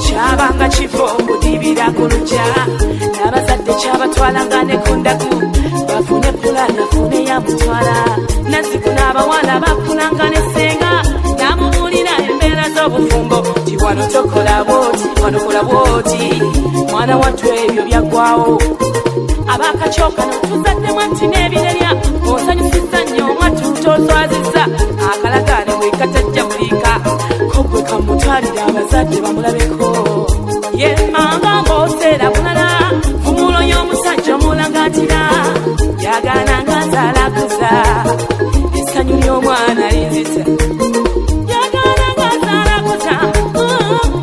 kyabanga kivo mbudibira ku lujja n'abazadde kyabatwalanga ne ku ndagu bafune pulani afune yamutwala naziku n'abawala bakulanga ne senga namubuulira embeera z'obufumbo ti wano tokola bwoti wano kola bwoti mwana wattu ebyo byaggwawo abakacooka notuzaddemu nti n'ebirerya osanyusiza nnyo omwattu tozwazizza akalagaane bwekatajja buliika kogwe kamutwalira abazadde bamulabeko yemmanga ng'oseera bulala fumulo y'omusajja omulangatira yagalanga nzaalakuza essanyu ly'omwana linzisa yagalanga nzaalakuza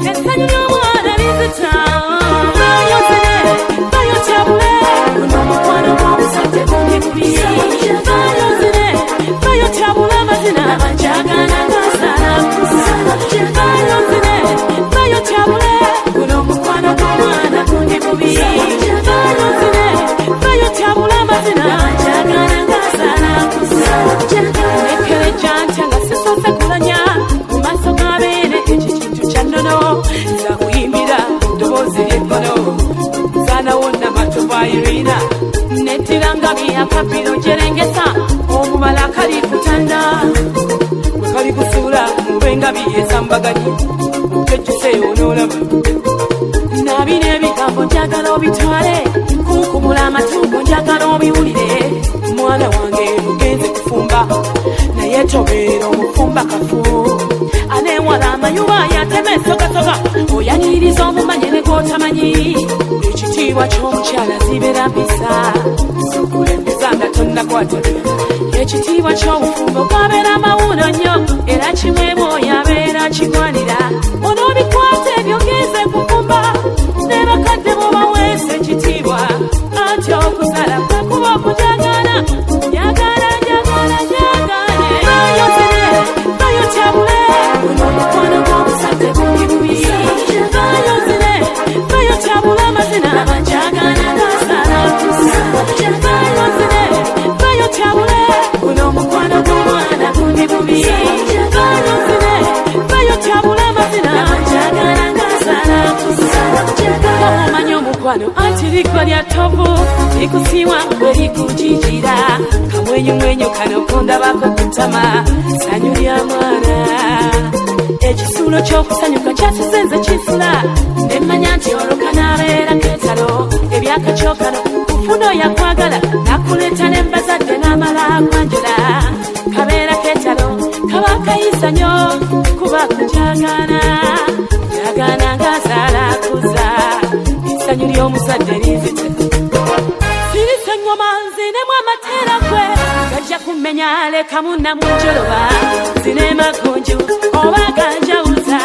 essanyu ly'omwana linzita bayozere bayotyabule omukwano gw'omusajja gundi gubi bayozere bayotyabule amazina jagalanga nzaalakuza bayozere bayotyabule guno omukwano gw'omwana gundi gubi bayozere bayotyabule amazina jagalanga nzaalakuza ekere jantya nga sisoose kulanya mu maaso g'abeene ekyo kintu kya nnono zakuyimbira ddoboozi ly'eggono zaanawonna matoba irina nettiranga byakabiro jerengesa omubala kali kutanda bwe kali kusuula mubenga biyesambaganye okejjuse yonoolaba nabina ebigambo njagala obitwale kukumula amatugo njagala obiwulire mwana wange mugenze kufumba naye tobeera omufumba kafu anewala amayuba yatema esogasoga oyaniriza omumanye ne gwotamanyi ekitiibwa ky'omukyala zibeera mpisa zokulembeza nga tonnakwata ekitiibwa ky'obufumbo bwabeera mawuno nnyo era kimwebwa oyo abeera kigwanira onoobikwata ebyogenze kufumba ne bakadde bobaweesa ekitiibwa anti okuzala kwekuba okujagala jagala jagala jagale bayozere bayotyabule omukwano gw'omusajja gundi bubi bayozere bayotyabule amazina jagala gasaalakuza bayozere bayotyabule guno omukwano gw'omwana gundi bubi bayozere bayotyabule amazina jagala gasaalakuza omumanya omukwano anti ligwa lya tovu likusiwa bwe likujijira kamwenyumwenyu kano kondabako kutama sanyu lya mwana ekisuulo ky'okusanyuka kyasizenze kisula nemmanya nti oluka n'abeera ketalo ebyakakyokano kufuno yakwagala nakuleeta nembazadde n'amala kwanjula kabeera ketalo kaba kayisa nnyo kuba kujagana jagana ngazaalakuza essanyu ly'omuzadde linzite sirisa engoma nzinemu amateera gwe gajja kumenya leka munnamunjoloba zine magonju oba ganjawuza